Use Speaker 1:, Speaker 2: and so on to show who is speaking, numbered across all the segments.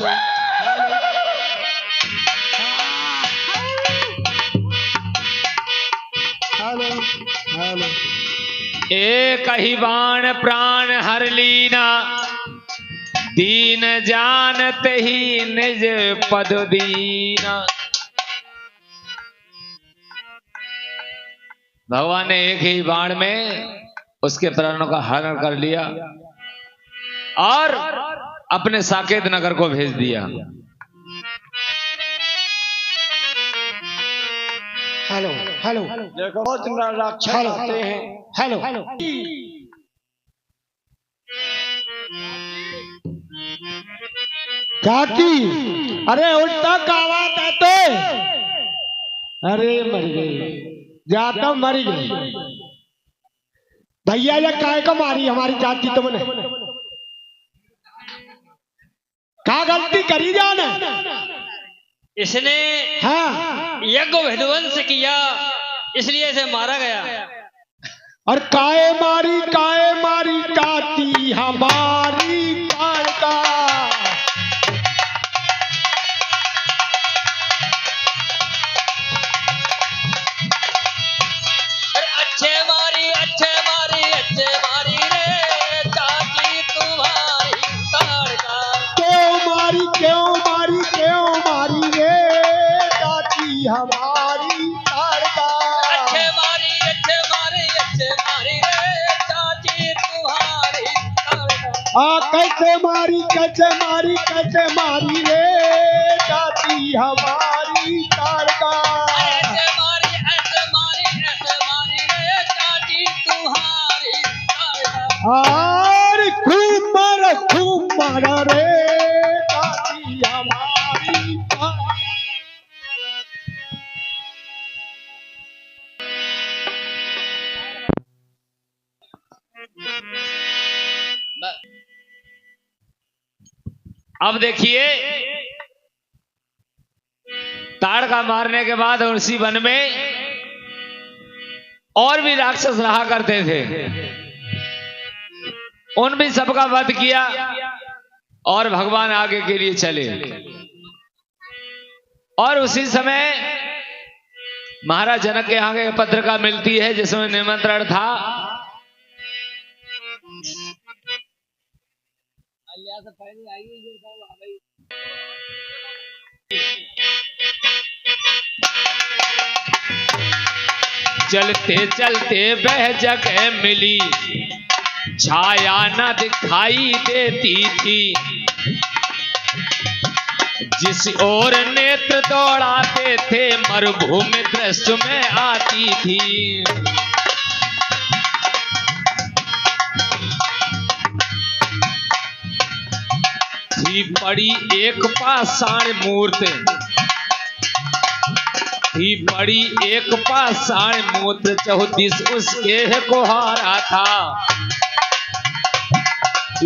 Speaker 1: Hello hello hello.
Speaker 2: एक ही बाण प्राण हर लीना, दीन जानत ही निज पद दीना। भगवान ने एक ही बाण में उसके प्राणों का हरण कर लिया और अपने साकेत नगर को भेज दिया।
Speaker 1: Hello hello.
Speaker 3: देखो बहुत रक्षा आते हैं।
Speaker 1: हेलो काकी, अरे उल्टा कावत है तो, अरे मर गई, जाता मर गई भैया। ये काय को मारी हमारी चाची तुमने? क्या गलती करी जाने?
Speaker 4: इसने
Speaker 1: हाँ
Speaker 4: यज्ञ विध्वंस किया, इसलिए इसे मारा गया।
Speaker 1: और काय मारी चाची हमारी काका।
Speaker 4: अच्छे मारी रे चाची तुम्हारी ताड़का।
Speaker 1: क्यों मारी रे चाची हमारी ताड़का।
Speaker 4: अच्छे मारी रे चाची तुम्हारी ताड़का।
Speaker 1: कैसे मारी रे चाची हमारी ताड़का।
Speaker 4: ऐसे मारी रे चाची तुम्हारी ताड़का।
Speaker 1: और खूब मारा रे चाची हमारी ताड़का।
Speaker 2: अब देखिए, ताड़का मारने के बाद उसी वन में और भी राक्षस रहा करते थे। उन भी सबका वध किया और भगवान आगे के लिए चले। और उसी समय महाराज जनक के यहाँ के पत्रिका मिलती है जिसमें निमंत्रण था। चलते चलते वह जगह मिली, छाया न दिखाई देती थी। जिस ओर नेत्र दौड़ाते थे मरुभूमि दृश्य में आती थी। थी पड़ी एक पाषाण मूर्ति, थी पड़ी एक पाषाण मूर्ति, चौदिस उसके कोहारा था।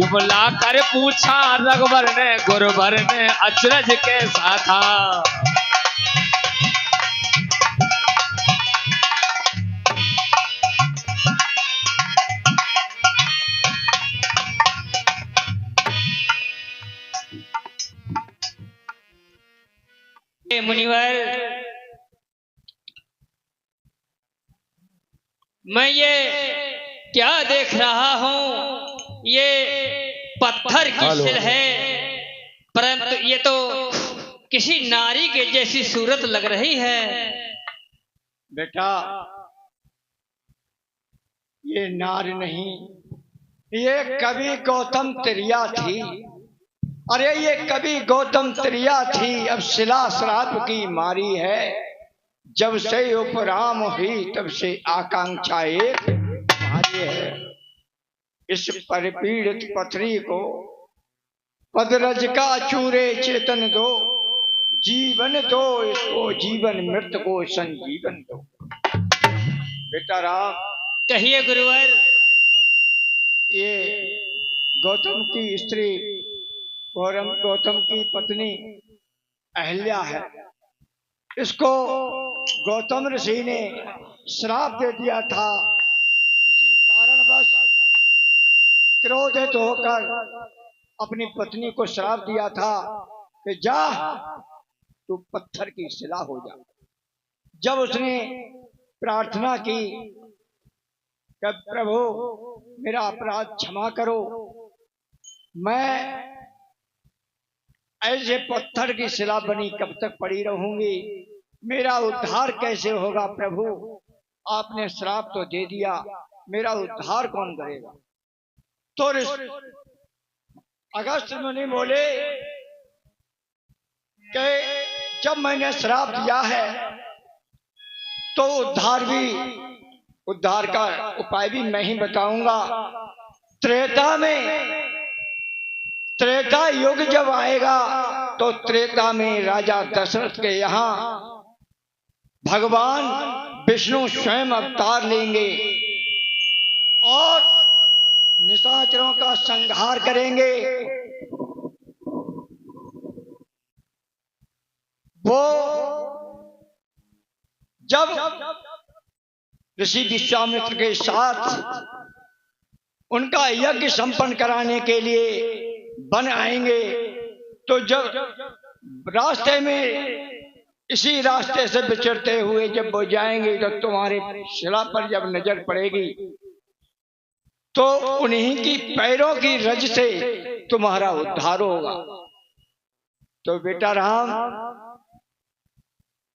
Speaker 2: बुला कर पूछा रघुवर ने गुरुवर ने अचरज कैसा था।
Speaker 4: मुनिवर, मैं ये क्या देख रहा हूँ? ये पत्थर की शिल है, परंतु ये तो किसी नारी के जैसी सूरत लग रही है।
Speaker 3: बेटा, ये नारी नहीं, ये कवि गौतम त्रिया थी। अरे ये कवि गौतम त्रिया थी, अब शिला श्राप की मारी है। जब से उपराम हुई तब से आकांक्षा एक भारी है। इस परिपीड़ित पथरी को पदरज का चूरे चेतन दो, जीवन दो इसको जीवन, मृत को संजीवन दो। बेटा राम,
Speaker 4: कहिए गुरुवर।
Speaker 3: ये गौतम की स्त्री, गौतम की पत्नी अहिल्या है। इसको गौतम ऋषि ने श्राप दे दिया था। किसी कारणवश क्रोधित होकर अपनी पत्नी को श्राप दिया था कि जा तू पत्थर की शिला हो जा। जब उसने प्रार्थना की कि प्रभु मेरा अपराध क्षमा करो, मैं ऐसे पत्थर की शिला बनी कब तक पड़ी रहूंगी, मेरा उद्धार कैसे होगा प्रभु, आपने श्राप तो दे दिया, मेरा उद्धार कौन करेगा। तो अगस्त मुनि बोले कि जब मैंने श्राप दिया है तो उद्धार का उपाय भी मैं ही बताऊंगा। त्रेता युग जब आएगा तो त्रेता में राजा दशरथ के यहाँ भगवान विष्णु स्वयं अवतार लेंगे और निशाचरों का संहार करेंगे। वो जब ऋषि विश्वामित्र के साथ उनका यज्ञ संपन्न कराने के लिए बन आएंगे, तो जब रास्ते में इसी रास्ते से विचरते हुए जब वो जाएंगे तो तुम्हारे शिला पर जब नजर पड़ेगी तो उन्हीं की पैरों की रज से तुम्हारा उद्धार होगा। तो बेटा राम,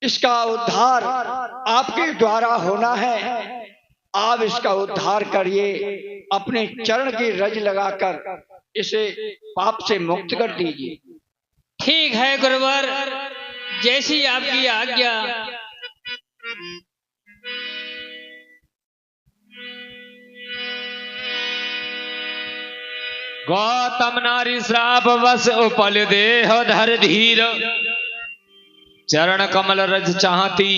Speaker 3: इसका उद्धार आपके द्वारा होना है, आप इसका उद्धार करिए, अपने चरण की रज लगाकर इसे पाप से मुक्त कर दीजिए।
Speaker 4: ठीक है गुरुवर, जैसी आपकी आज्ञा।
Speaker 2: गौतम नारी श्राप वश उपल देह धर धीर, चरण कमल रज चाहती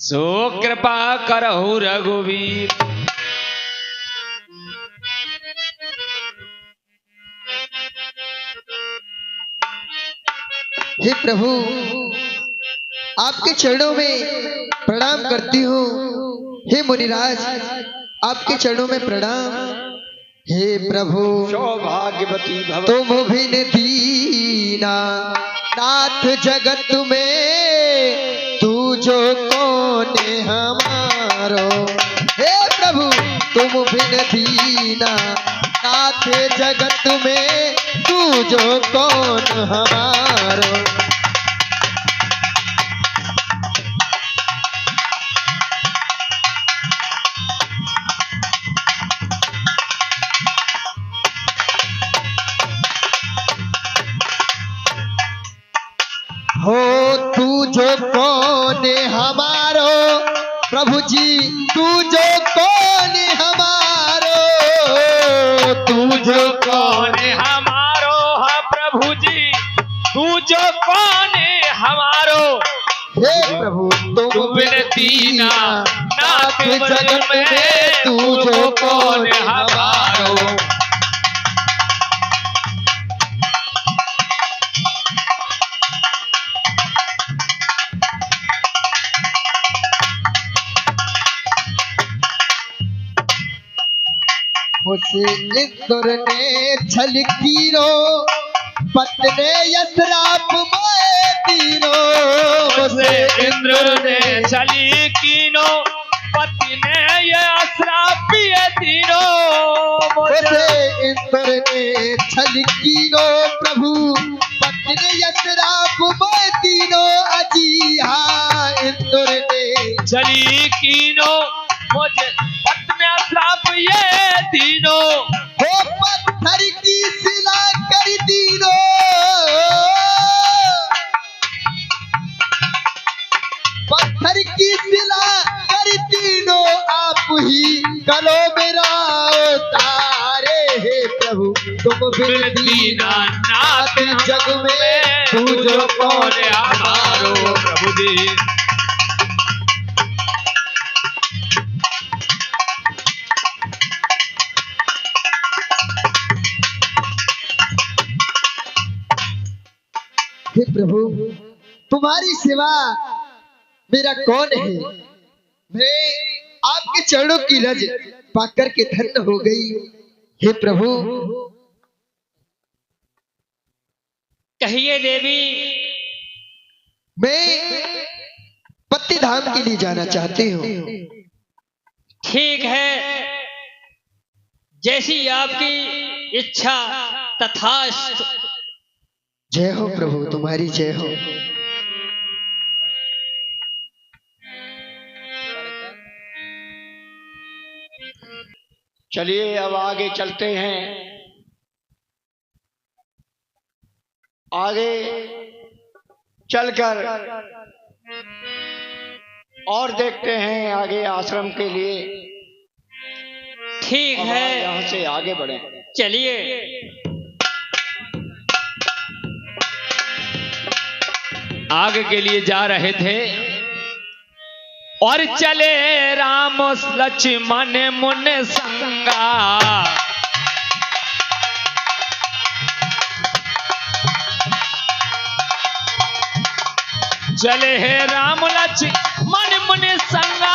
Speaker 2: सो कृपा करहु रघुवीर।
Speaker 5: हे प्रभु, आपके चरणों में प्रणाम करती हूँ। हे मुनिराज, आपके चरणों में प्रणाम। हे प्रभु,
Speaker 3: सौभाग्यवती भव
Speaker 5: तुम बिन दीना नाथ जगत में, तू जो कौन हमारो। हे प्रभु, तुम बिन दीना नाथ जगत में, तू जो कौन हमारो। हो तू जो कौन हमारो, प्रभु जी तू जो कौन हमारो, तू जो
Speaker 2: कौन हमारो हा प्रभु जी, तू जो कौन हमारो।
Speaker 5: हे प्रभु, तुम
Speaker 2: बिन दीना नाथ
Speaker 5: जगत में, तू जो कौन हमारो। मुझसे इंद्र ने छल कीरो, पत्ने यशराप मोए तीनो।
Speaker 2: मुझसे इंद्र ने छली कीनो, पति ने ये श्राप ये तीनों।
Speaker 5: मुझसे इंद्र ने छल कीरो, प्रभु पत्ने यशराप मोए तीनो। अजी हाँ, इंद्र ने
Speaker 2: छली कीनो, मुझे पत्नी श्राप ये तीनों।
Speaker 5: हो पत्थर की शिला कर दीनो, पत्थर की शिला कर दीनो। आप ही कलो मेरा तारे। हे प्रभु, तुम बिन दीना नाथ जग में, तू जो कौन हमारो।
Speaker 2: प्रभु जी
Speaker 5: हे प्रभु, तुम्हारी सिवा मेरा कौन है। मैं आपके चरणों की रज पाकर के धन्य हो गई। हे प्रभु,
Speaker 4: कहिए देवी।
Speaker 5: मैं पत्ती धाम के लिए जाना चाहती हूँ।
Speaker 4: ठीक है, जैसी आपकी इच्छा तथास्तु।
Speaker 5: जय हो प्रभु, तुम्हारी जय हो।
Speaker 3: चलिए अब आगे चलते हैं। आगे चलकर और देखते हैं आगे आश्रम के लिए।
Speaker 4: ठीक
Speaker 3: अब
Speaker 4: है,
Speaker 3: यहाँ से आगे बढ़े।
Speaker 4: चलिए।
Speaker 2: आगे के लिए जा रहे थे और चले राम लक्ष्मण मुन संगा। चले हे राम लक्ष्मण मुन संगा।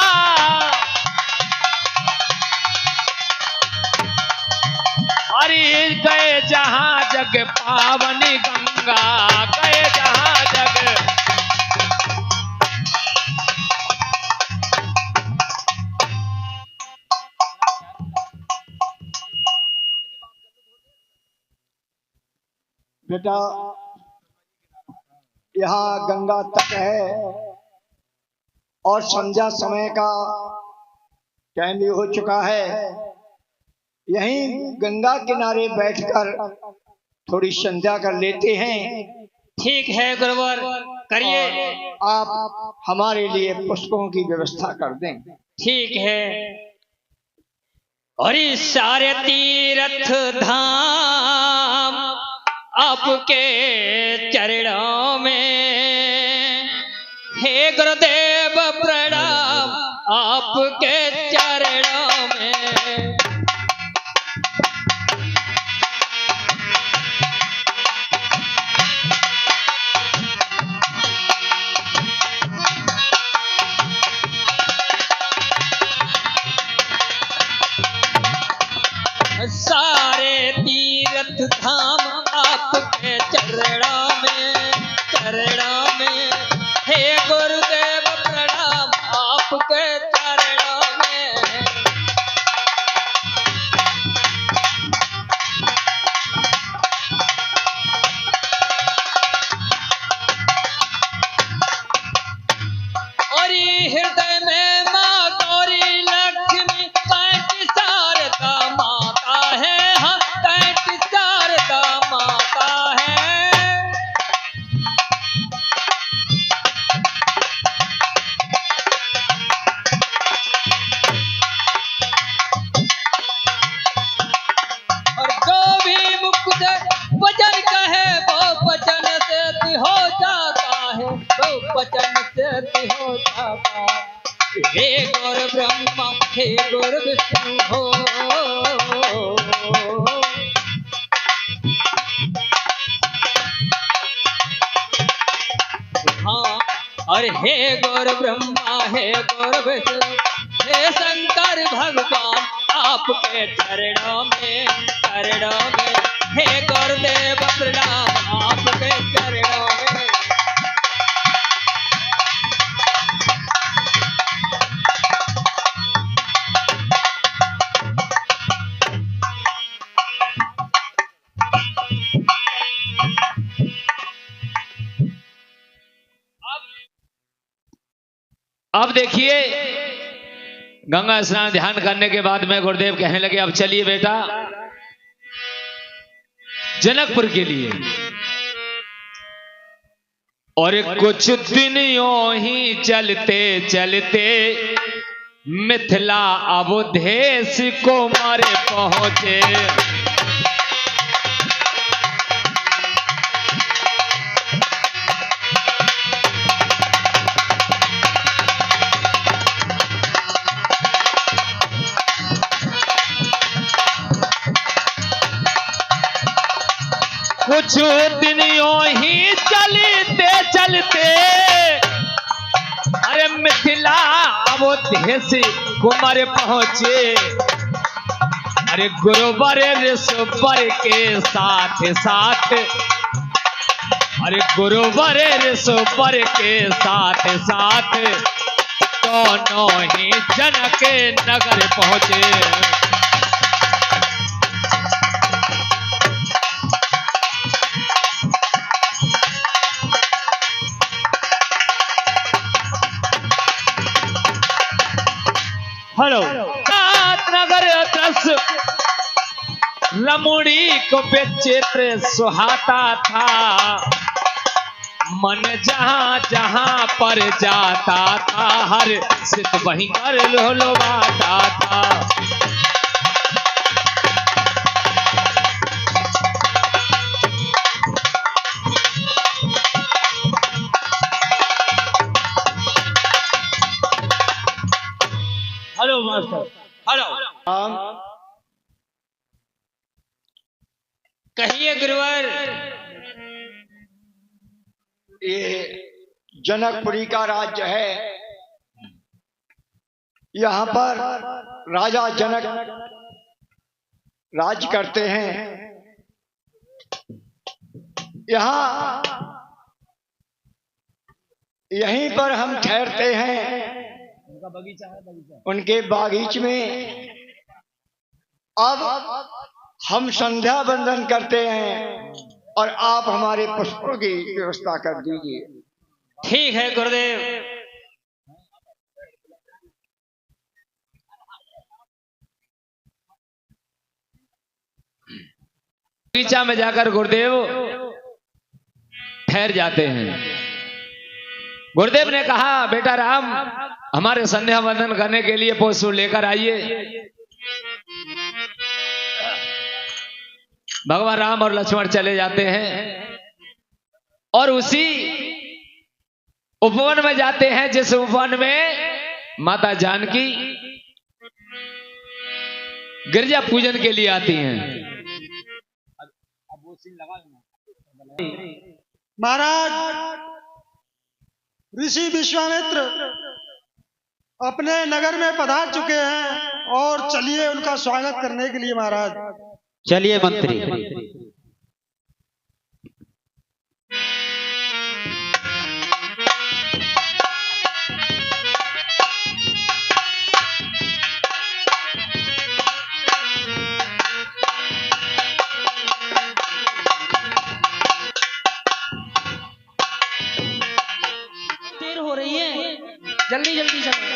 Speaker 2: अरे गए जहां जग पावनी गंगा, गए जहां जग।
Speaker 3: बेटा यहाँ गंगा तट है और संध्या समय का टाइम भी हो चुका है। यहीं गंगा किनारे बैठकर थोड़ी संध्या कर लेते हैं।
Speaker 4: ठीक है गुरुवर, करिए।
Speaker 3: आप हमारे लिए पुष्पों की व्यवस्था कर दें।
Speaker 4: ठीक है। और इस सारे तीर्थ धाम आपके चरणों में, हे गुरुदेव प्रणाम आपके चरणों में। सारे तीर्थ धाम आपके चरणों में, चरणों में, हे गुरुदेव प्रणाम आपके चरणों में। और हृदय में माँ गौरी लक्ष्मी कैंट शारदा माता है, हाँ कैंट शारदा माता है। और जो भी मुख से वचन कहे वो वचन से हो जाता है, वो वचन से हो जाता है। हे गौर ब्रह्मा हे गौर विष्णु हो। हाँ, और हे गौर ब्रह्मा हे गौर विष्णु हे शंकर भगवान आपके चरणों में, चरणों में, हे गुरुदेव प्रणाम आपके चरणों में।
Speaker 2: अब देखिए गंगा स्नान ध्यान करने के बाद में गुरुदेव कहने लगे अब चलिए बेटा जनकपुर के लिए। और कुछ दिन यूं ही चलते चलते मिथिला अवधेश को मारे पहुंचे। कुछ दिन यूं ही चलते चलते अरे मिथिला अवधेश कुमार पहुंचे। अरे गुरुवर ऋषिवर के साथ साथ अरे गुरुवर ऋषिवर के साथ साथ दोनों ही जनक नगर पहुंचे।
Speaker 1: हेलो
Speaker 2: नगर दस रमुड़ी को विचित्र सुहाता था, मन जहां जहां पर जाता था हर सित वहीं कर लोलवाता था।
Speaker 1: Hello master.
Speaker 4: हेलो,
Speaker 3: हम
Speaker 4: कहिए गुरुवर।
Speaker 3: ये जनकपुरी का राज्य है। यहाँ पर राजा जनक राज करते हैं। यहाँ यहीं पर हम ठहरते हैं, उनके बागीच में। अब हम संध्या बंदन करते हैं और आप हमारे पुष्पों की व्यवस्था कर दीजिए।
Speaker 4: ठीक है गुरुदेव।
Speaker 2: बगीचा में जाकर गुरुदेव ठहर जाते हैं। गुरुदेव ने कहा, बेटा राम, हमारे संध्या वंदन करने के लिए पुष्प लेकर आइए। भगवान राम और लक्ष्मण चले जाते हैं और उसी उपवन में जाते हैं जिस उपवन में माता जानकी गिरजा पूजन के लिए आती हैं।
Speaker 1: महाराज, ऋषि विश्वामित्र अपने नगर में पधार चुके हैं और चलिए उनका स्वागत करने के लिए। महाराज
Speaker 5: चलिए मंत्री।
Speaker 4: देर हो रही है, जल्दी जल्दी चलो।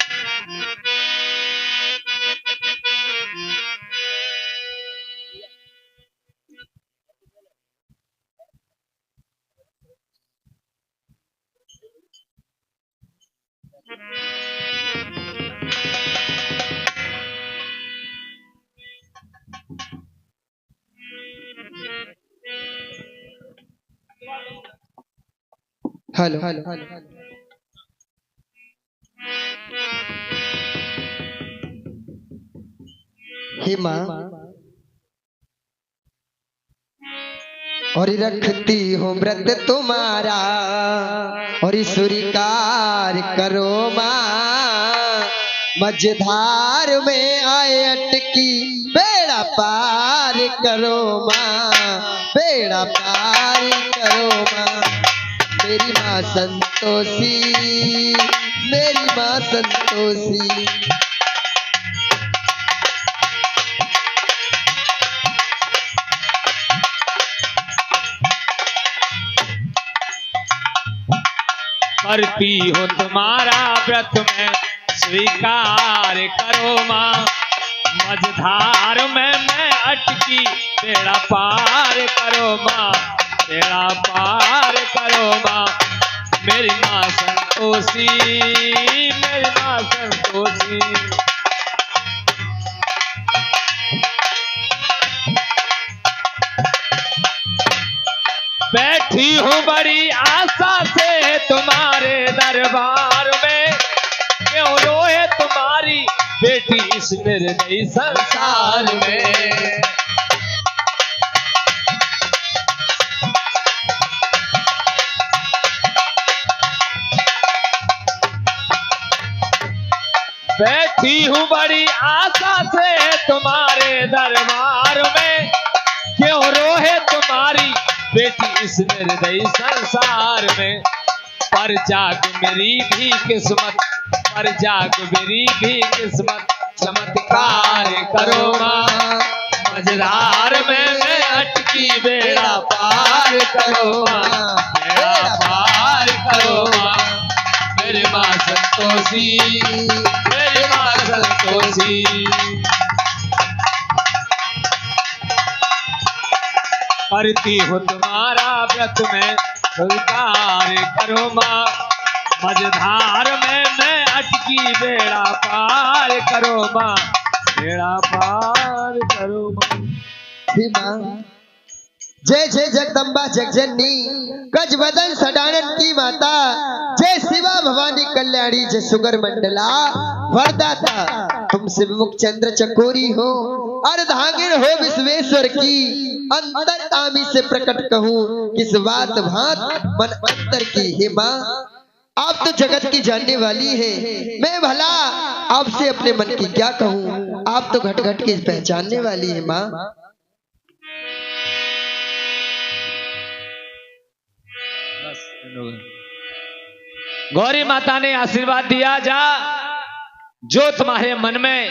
Speaker 5: हेलो। हे माँ, और रखती हूँ व्रत तुम्हारा और स्वीकार करो माँ। मझधार में आए अटकी बेड़ा पार करो माँ, बेड़ा पार करो माँ। मेरी माँ संतोषी, मेरी माँ संतोषी।
Speaker 2: करती हो तुम्हारा व्रत में स्वीकार करो माँ। मझधार में मैं अटकी बेड़ा पार करो माँ, बेड़ा पार करो माँ। मेरी माँ संतोषी, मेरी माँ संतोषी। बैठी हूँ बड़ी आशा से तुम्हारे दरबार में, क्यों रोए तुम्हारी बेटी इस निर्दयी संसार में। बैठी हूँ बड़ी आशा से तुम्हारे दरबार में, क्यों रोए तुम्हारी बेटी इस इस निर्दयी संसार में, पर जाग मेरी भी किस्मत, पर जाग मेरी भी किस्मत, चमत्कार करो माँ। मझधार में मैं अटकी बेड़ा पार करो माँ, बेड़ा पार करो माँ। मेरी माँ संतोषी, मेरी माँ संतोषी। करती हूँ तुम्हारा व्रत में, स्वीकार करो माँ। मझधार में मैं अटकी बेड़ा पार करो माँ, बेड़ा पार करो माँ।
Speaker 5: हे माँ, जय जय जगदम्बा जगजननी, गज वदन सडानन की माता, जय शिवा भवानी कल्याणी, जय सुगर मंडला वरदाता। तुमसे विमुख चंद्र चकोरी हो, अर्धांगिन हो विश्वेश्वर की, अंतर्यामी से प्रकट कहूँ किस बात भात मन अंतर की। हे माँ, आप तो जगत की जानने वाली है, मैं भला आपसे अपने मन की क्या कहूँ, आप तो घट घट की पहचानने वाली है माँ।
Speaker 2: गौरी माता ने आशीर्वाद दिया, जा जो तुम्हारे मन में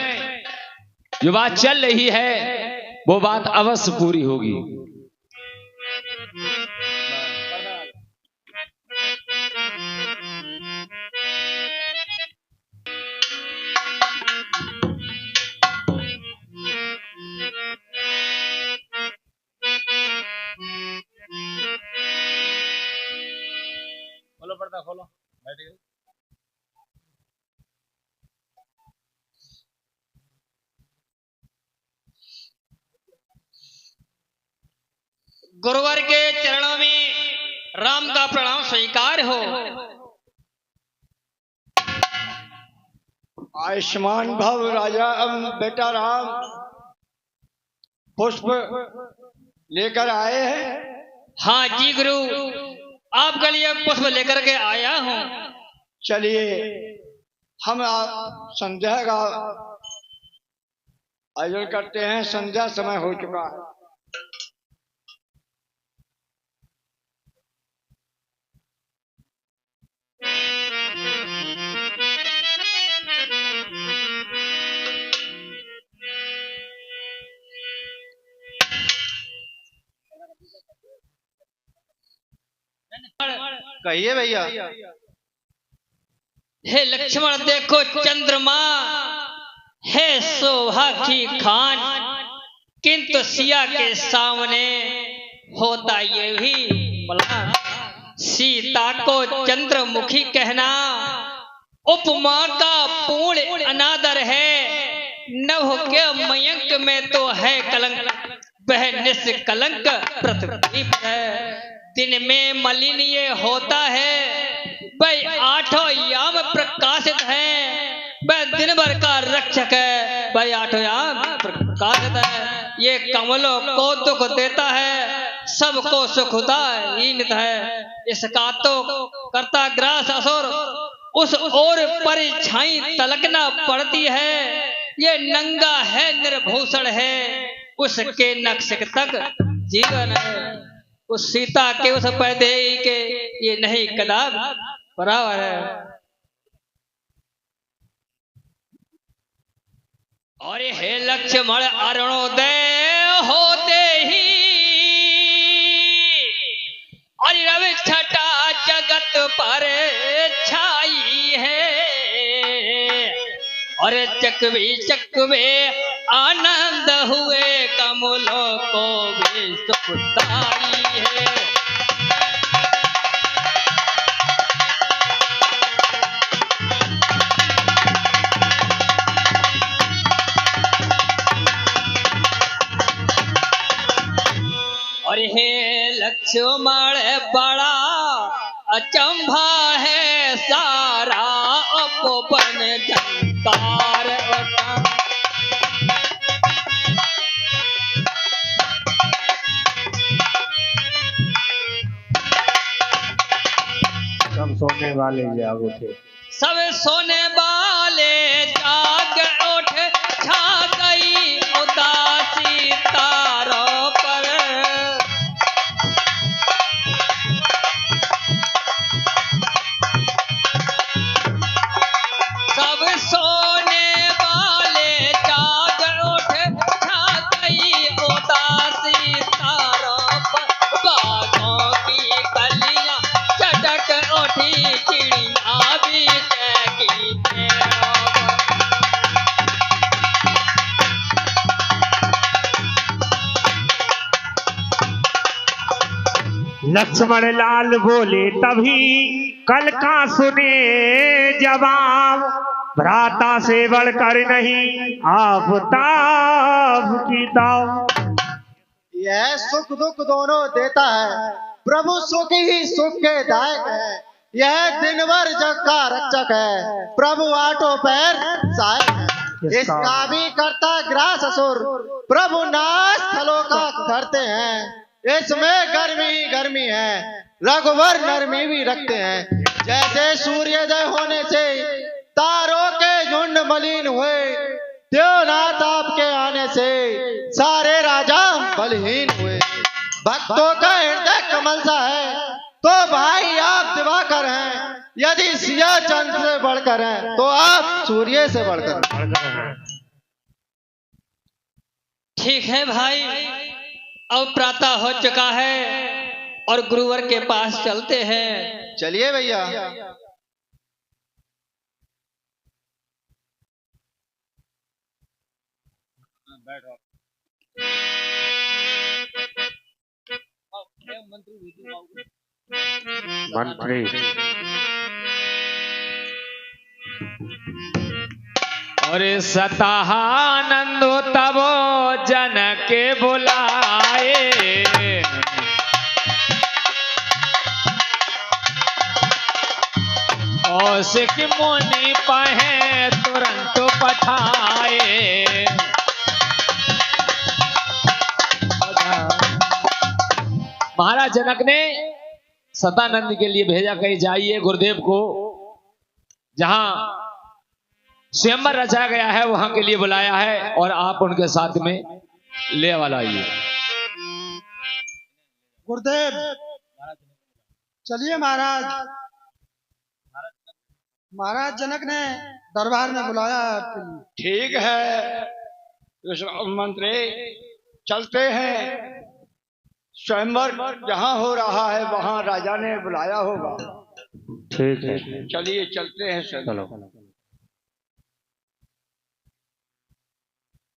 Speaker 2: जो बात चल रही है वो बात अवश्य पूरी होगी। खोलो पर्दा, खोलो, बैठ गए।
Speaker 4: गुरुवर के चरणों में राम का प्रणाम स्वीकार हो।
Speaker 3: आयुष्मान भव राजा। बेटा राम पुष्प लेकर आए हैं।
Speaker 4: हाँ जी गुरु, आपके लिए पुष्प लेकर के आया हूँ।
Speaker 3: चलिए हम संध्या का आयोजन करते हैं, संध्या समय हो चुका है।
Speaker 5: कहिए भैया।
Speaker 4: हे लक्ष्मण देखो चंद्रमा है शोभा की खान, किंतु सिया के सामने होता ये भी बलवान। सीता को चंद्रमुखी कहना उपमा का पूर्ण अनादर है। नभ के मयंक में तो है कलंक, वह निष्कलंक पृथ्वी पर है। दिन में मलिन ये होता है, वह आठों याम प्रकाशित है। वह दिन भर का रक्षक है, वह आठों याम प्रकाशित है। ये कमलों को दुख देता है, सबको सुखदायिन है। इसका तो करता ग्रास असुर, उस ओर परिछाई तलकना पड़ती है। ये नंगा है निर्भूषण है, उसके नक्श तक जीवन है। उस सीता के उस पैदे के ये नहीं कदाप बराबर है। और हे लक्ष्मण अरुणोदय होते ही, और रवि छटा जगत पर छाई है। और चकवे चकवे आनंद हुए, कमलों को भी सुखदाई है। और हे लक्ष्मण बड़ा अचंभा है, सारा उपवन झंकार उठा।
Speaker 1: सब सोने वाले जाग उठे,
Speaker 4: सब सोने वाले जाग उठे। छा गई उदासी तारों पर,
Speaker 1: लक्ष्मण लाल बोले तभी कल का सुने जवाब, भ्राता से बढ़कर नहीं आफताब की ताब।
Speaker 5: यह सुख दुख दोनों देता है, प्रभु सुख ही सुख के दायक है। यह दिन भर जग का रक्षक है, प्रभु आठों पैर सहायक है। इसका भी करता ग्रास असुर, प्रभु नाश फलों का करते हैं। इसमें गर्मी ही गर्मी है, रघुवर नरमी भी रखते हैं। जैसे सूर्योदय होने से तारों के झुंड मलिन हुए, देवनाथ आपके आने से सारे राजा बलहीन हुए। भक्तों का हृदय कमल सा है, तो भाई आप दिवाकर हैं। यदि सिया चंद्र से बढ़कर हैं, तो आप सूर्य से बढ़कर हैं।
Speaker 4: ठीक है भाई, अब प्रातः हो चुका है और गुरुवर के पास चलते हैं।
Speaker 5: चलिए भैया।
Speaker 1: मंत्री
Speaker 2: और सतानंदो तबो जन के बुलाए, औसिक मुनि पहे तुरंत पठाए। महाराज जनक ने सतानंद के लिए भेजा, कहीं जाइए गुरुदेव को जहां स्वयंवर रचा गया है वहां के लिए बुलाया है, और आप उनके साथ में ले वाला आइए।
Speaker 5: गुरुदेव चलिए महाराज। महाराज जनक ने दरबार में बुलाया है आपके लिए।
Speaker 3: ठीक है मंत्री, चलते हैं। स्वयंवर जहाँ हो रहा है वहाँ राजा ने बुलाया होगा।
Speaker 1: ठीक है,
Speaker 3: चलिए चलते हैं सर।
Speaker 1: चलो।